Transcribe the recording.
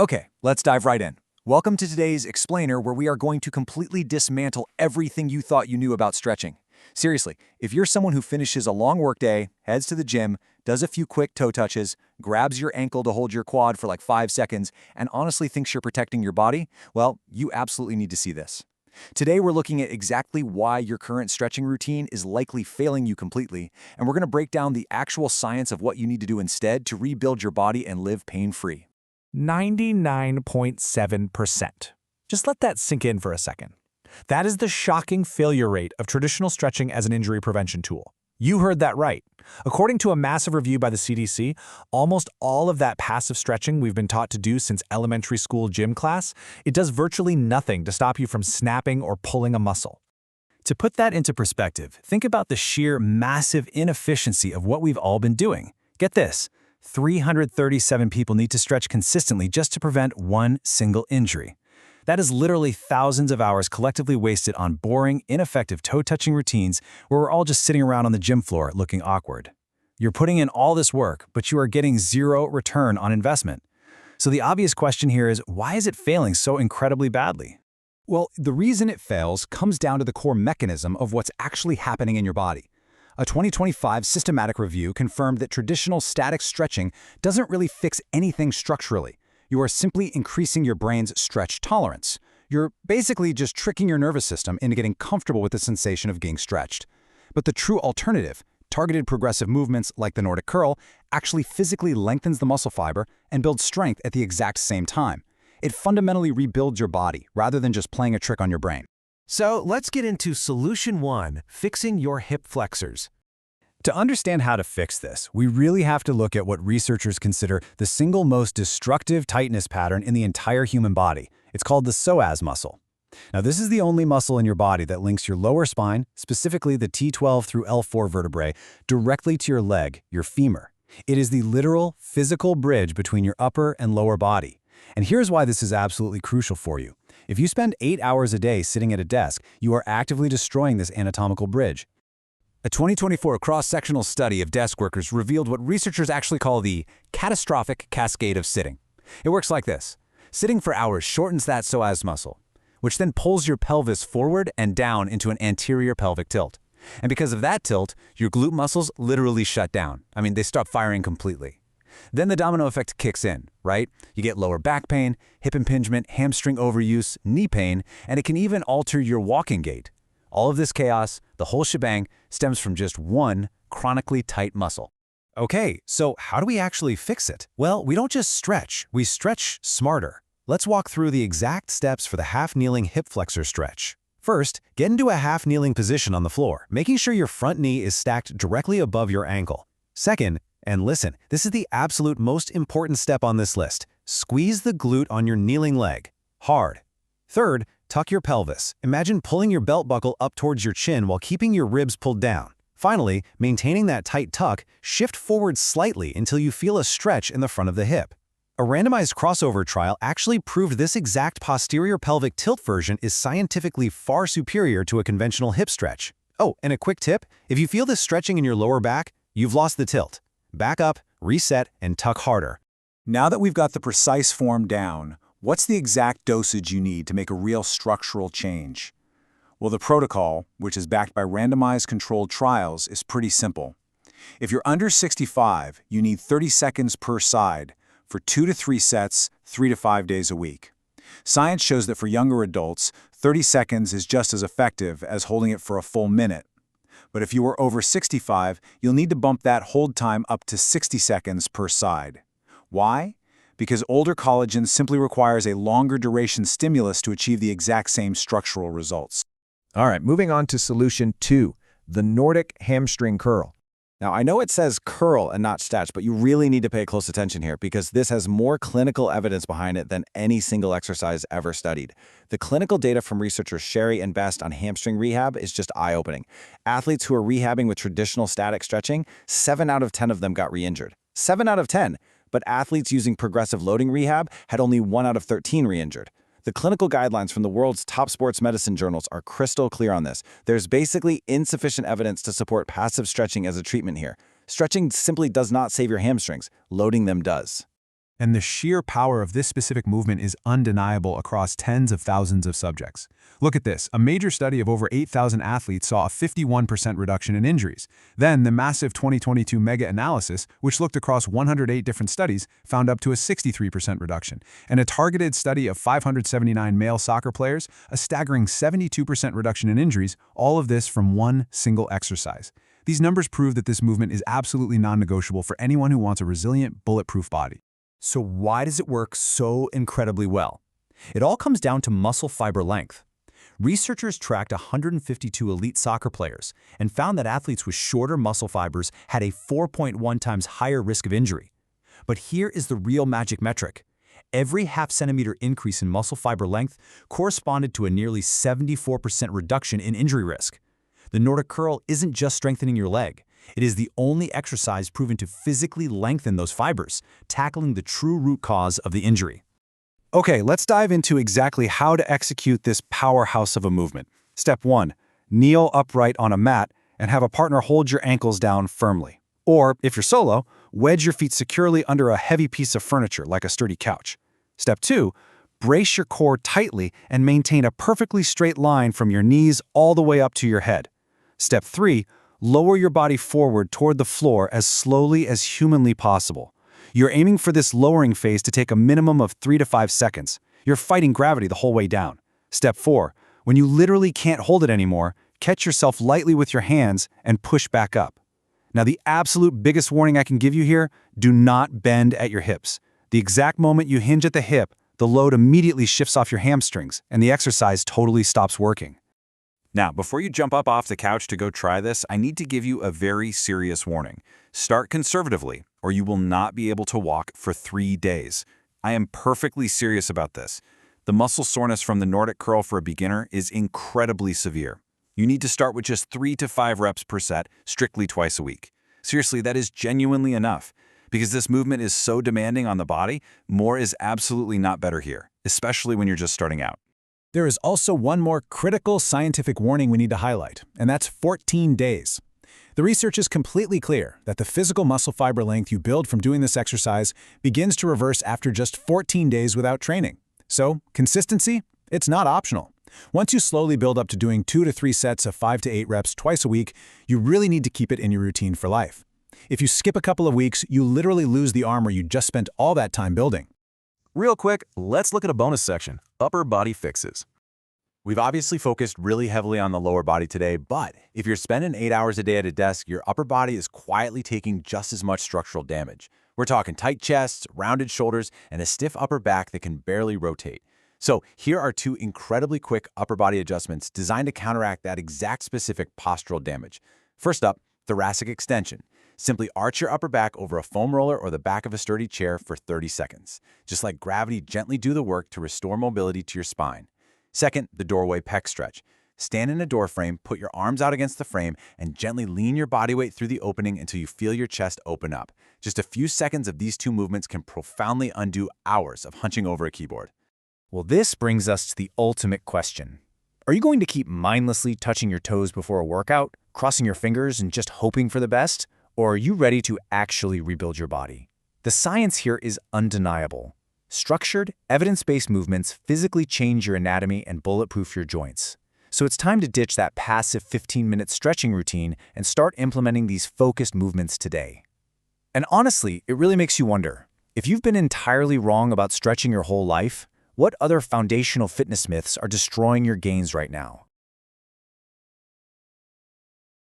Okay, let's dive right in. Welcome to today's explainer, where we are going to completely dismantle everything you thought you knew about stretching. Seriously, if you're someone who finishes a long workday, heads to the gym, does a few quick toe touches, grabs your ankle to hold your quad for like 5 seconds, and honestly thinks you're protecting your body, well, you absolutely need to see this. Today, we're looking at exactly why your current stretching routine is likely failing you completely, and we're going to break down the actual science of what you need to do instead to rebuild your body and live pain-free. 99.7%. Just let that sink in for a second. That is the shocking failure rate of traditional stretching as an injury prevention tool. You heard that right. According to a massive review by the CDC, almost all of that passive stretching we've been taught to do since elementary school gym class, it does virtually nothing to stop you from snapping or pulling a muscle. To put that into perspective, think about the sheer massive inefficiency of what we've all been doing. Get this. 337 people need to stretch consistently just to prevent one single injury. That is literally thousands of hours collectively wasted on boring, ineffective toe-touching routines where we're all just sitting around on the gym floor looking awkward. You're putting in all this work, but you are getting zero return on investment. So the obvious question here is, why is it failing so incredibly badly? Well, the reason it fails comes down to the core mechanism of what's actually happening in your body. A 2025 systematic review confirmed that traditional static stretching doesn't really fix anything structurally. You are simply increasing your brain's stretch tolerance. You're basically just tricking your nervous system into getting comfortable with the sensation of getting stretched. But the true alternative, targeted progressive movements like the Nordic curl, actually physically lengthens the muscle fiber and builds strength at the exact same time. It fundamentally rebuilds your body rather than just playing a trick on your brain. So let's get into Solution 1, fixing your hip flexors. To understand how to fix this, we really have to look at what researchers consider the single most destructive tightness pattern in the entire human body. It's called the psoas muscle. Now, this is the only muscle in your body that links your lower spine, specifically the T12 through L4 vertebrae, directly to your leg, your femur. It is the literal, physical bridge between your upper and lower body. And here's why this is absolutely crucial for you. If you spend 8 hours a day sitting at a desk, you are actively destroying this anatomical bridge. A 2024 cross-sectional study of desk workers revealed what researchers actually call the catastrophic cascade of sitting. It works like this. Sitting for hours shortens that psoas muscle, which then pulls your pelvis forward and down into an anterior pelvic tilt. And because of that tilt, your glute muscles literally shut down. They stop firing completely. Then the domino effect kicks in, right? You get lower back pain, hip impingement, hamstring overuse, knee pain, and it can even alter your walking gait. All of this chaos, the whole shebang, stems from just one chronically tight muscle. Okay, so how do we actually fix it? Well, we don't just stretch, we stretch smarter. Let's walk through the exact steps for the half-kneeling hip flexor stretch. First, get into a half-kneeling position on the floor, making sure your front knee is stacked directly above your ankle. Second, and listen, this is the absolute most important step on this list. Squeeze the glute on your kneeling leg. Hard. Third, tuck your pelvis. Imagine pulling your belt buckle up towards your chin while keeping your ribs pulled down. Finally, maintaining that tight tuck, shift forward slightly until you feel a stretch in the front of the hip. A randomized crossover trial actually proved this exact posterior pelvic tilt version is scientifically far superior to a conventional hip stretch. Oh, and a quick tip, if you feel this stretching in your lower back, you've lost the tilt. Back up, reset, and tuck harder. Now that we've got the precise form down, what's the exact dosage you need to make a real structural change? Well, the protocol, which is backed by randomized controlled trials, is pretty simple. If you're under 65, you need 30 seconds per side for 2 to 3 sets, 3 to 5 days a week. Science shows that for younger adults, 30 seconds is just as effective as holding it for a full minute. But if you are over 65, you'll need to bump that hold time up to 60 seconds per side. Why? Because older collagen simply requires a longer duration stimulus to achieve the exact same structural results. All right, moving on to Solution 2, the Nordic hamstring curl. Now, I know it says curl and not stretch, but you really need to pay close attention here because this has more clinical evidence behind it than any single exercise ever studied. The clinical data from researchers Sherry and Best on hamstring rehab is just eye-opening. Athletes who are rehabbing with traditional static stretching, 7 out of 10 of them got re-injured. 7 out of 10! But athletes using progressive loading rehab had only 1 out of 13 re-injured. The clinical guidelines from the world's top sports medicine journals are crystal clear on this. There's basically insufficient evidence to support passive stretching as a treatment here. Stretching simply does not save your hamstrings. Loading them does. And the sheer power of this specific movement is undeniable across tens of thousands of subjects. Look at this. A major study of over 8,000 athletes saw a 51% reduction in injuries. Then, the massive 2022 mega-analysis, which looked across 108 different studies, found up to a 63% reduction. And a targeted study of 579 male soccer players, a staggering 72% reduction in injuries, all of this from one single exercise. These numbers prove that this movement is absolutely non-negotiable for anyone who wants a resilient, bulletproof body. So why does it work so incredibly well? It all comes down to muscle fiber length. Researchers tracked 152 elite soccer players and found that athletes with shorter muscle fibers had a 4.1 times higher risk of injury. But here is the real magic metric. Every half-centimeter increase in muscle fiber length corresponded to a nearly 74% reduction in injury risk. The Nordic curl isn't just strengthening your leg. It is the only exercise proven to physically lengthen those fibers, tackling the true root cause of the injury. Okay, let's dive into exactly how to execute this powerhouse of a movement. Step 1. Kneel upright on a mat and have a partner hold your ankles down firmly. Or, if you're solo, wedge your feet securely under a heavy piece of furniture like a sturdy couch. Step 2. Brace your core tightly and maintain a perfectly straight line from your knees all the way up to your head. Step 3. Lower your body forward toward the floor as slowly as humanly possible. You're aiming for this lowering phase to take a minimum of 3 to 5 seconds. You're fighting gravity the whole way down. Step 4. When you literally can't hold it anymore, catch yourself lightly with your hands and push back up. Now, the absolute biggest warning I can give you here, do not bend at your hips. The exact moment you hinge at the hip, the load immediately shifts off your hamstrings and the exercise totally stops working. Now, before you jump up off the couch to go try this, I need to give you a very serious warning. Start conservatively, or you will not be able to walk for 3 days. I am perfectly serious about this. The muscle soreness from the Nordic curl for a beginner is incredibly severe. You need to start with just 3 to 5 reps per set, strictly twice a week. Seriously, that is genuinely enough. Because this movement is so demanding on the body, more is absolutely not better here, especially when you're just starting out. There is also one more critical scientific warning we need to highlight, and that's 14 days. The research is completely clear that the physical muscle fiber length you build from doing this exercise begins to reverse after just 14 days without training. So, consistency? It's not optional. Once you slowly build up to doing 2 to 3 sets of 5 to 8 reps twice a week, you really need to keep it in your routine for life. If you skip a couple of weeks, you literally lose the armor you just spent all that time building. Real quick, let's look at a bonus section, upper body fixes. We've obviously focused really heavily on the lower body today, but if you're spending 8 hours a day at a desk, your upper body is quietly taking just as much structural damage. We're talking tight chests, rounded shoulders, and a stiff upper back that can barely rotate. So here are 2 incredibly quick upper body adjustments designed to counteract that exact specific postural damage. First up, thoracic extension. Simply arch your upper back over a foam roller or the back of a sturdy chair for 30 seconds. Just let gravity gently do the work to restore mobility to your spine. Second, the doorway pec stretch. Stand in a door frame, put your arms out against the frame, and gently lean your body weight through the opening until you feel your chest open up. Just a few seconds of these 2 movements can profoundly undo hours of hunching over a keyboard. Well, this brings us to the ultimate question. Are you going to keep mindlessly touching your toes before a workout, crossing your fingers and just hoping for the best? Or are you ready to actually rebuild your body? The science here is undeniable. Structured, evidence-based movements physically change your anatomy and bulletproof your joints. So it's time to ditch that passive 15-minute stretching routine and start implementing these focused movements today. And honestly, it really makes you wonder, if you've been entirely wrong about stretching your whole life, what other foundational fitness myths are destroying your gains right now?